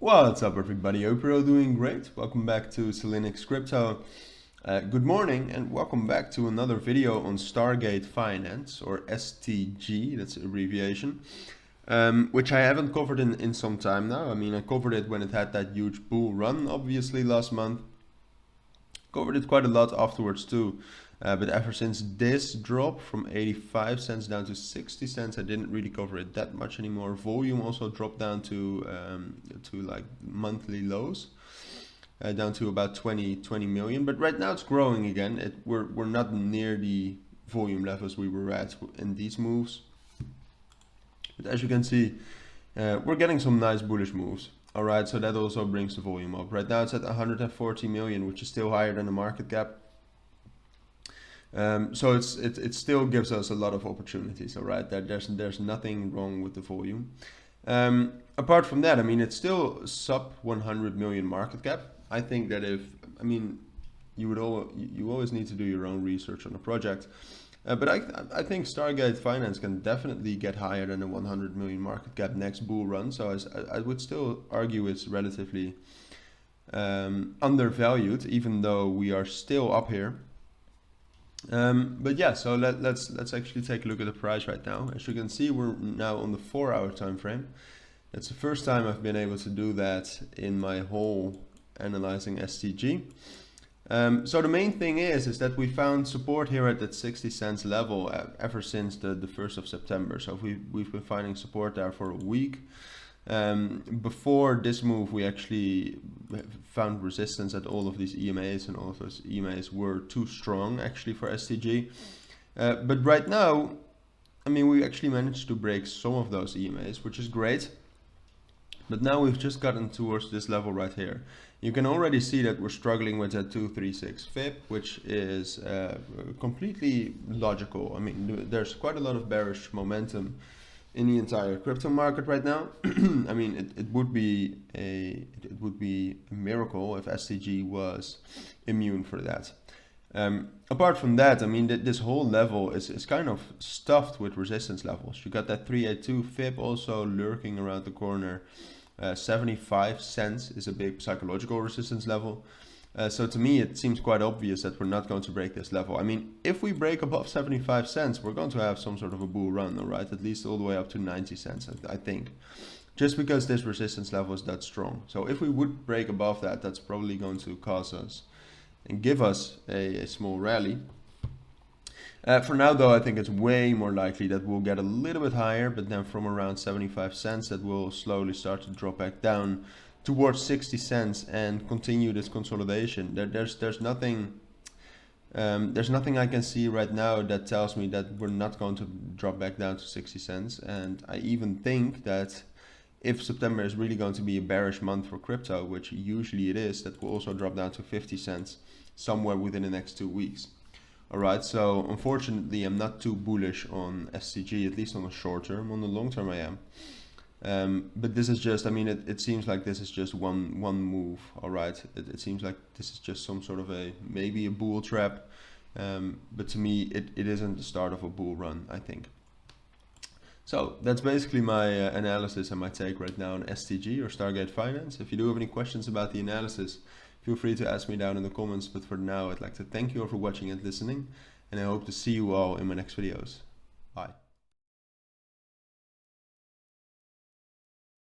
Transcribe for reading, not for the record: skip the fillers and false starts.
What's up everybody, hope you're all doing great. Welcome back to cilinixfxcapital. Good morning and welcome back to another video on Stargate Finance, or STG, that's the abbreviation, which I haven't covered in some time now. I mean, I covered it when it had that huge bull run, obviously, last month. Covered it quite a lot afterwards too. But ever since this drop from 85 cents down to 60 cents, I didn't really cover it that much anymore. Volume also dropped down to like monthly lows, down to about 20 million. But right now it's growing again. We're not near the volume levels we were at in these moves. But as you can see, we're getting some nice bullish moves. All right, so that also brings the volume up. Right now it's at 140 million, which is still higher than the market cap. So it still gives us a lot of opportunities. All right, there's nothing wrong with the volume. Apart from that, I mean, it's still sub 100 million market cap. I think that you always need to do your own research on a project. But I think Stargate Finance can definitely get higher than a 100 million market cap next bull run. So I would still argue it's relatively undervalued, even though we are still up here. But yeah, so let's actually take a look at the price right now. As you can see, we're now on the 4-hour time frame. That's the first time I've been able to do that in my whole analyzing STG. So the main thing is that we found support here at that 60 cents level ever since the 1st of September. So we've been finding support there for a week. Before this move, we actually found resistance at all of these EMAs, and all of those EMAs were too strong actually for STG. But right now, I mean, we actually managed to break some of those EMAs, which is great. But now we've just gotten towards this level right here. You can already see that we're struggling with that 236 FIB, which is completely logical. I mean, there's quite a lot of bearish momentum in the entire crypto market right now. I mean, it would be a miracle if STG was immune for that. Apart from that, I mean, this whole level is kind of stuffed with resistance levels. You got that 382 FIB also lurking around the corner. 75 cents is a big psychological resistance level. So to me, it seems quite obvious that we're not going to break this level. I mean, if we break above 75 cents, we're going to have some sort of a bull run, all right? At least all the way up to 90 cents, I think. Just because this resistance level is that strong. So if we would break above that, that's probably going to cause us and give us a small rally. For now, though, I think it's way more likely that we'll get a little bit higher, but then from around 75 cents, that will slowly start to drop back down towards 60 cents and continue this consolidation. There's nothing I can see right now that tells me that we're not going to drop back down to 60 cents. And I even think that if September is really going to be a bearish month for crypto, which usually it is, that will also drop down to 50 cents somewhere within the next 2 weeks. All right, so unfortunately, I'm not too bullish on STG, at least on the short term. On the long term, I am. But this is just, I mean, it seems like this is just one move. All right, it seems like this is just some sort of maybe a bull trap. But to me, it isn't the start of a bull run, I think. So that's basically my analysis and my take right now on STG, or Stargate Finance. If you do have any questions about the analysis, feel free to ask me down in the comments. But for now, I'd like to thank you all for watching and listening, and I hope to see you all in my next videos.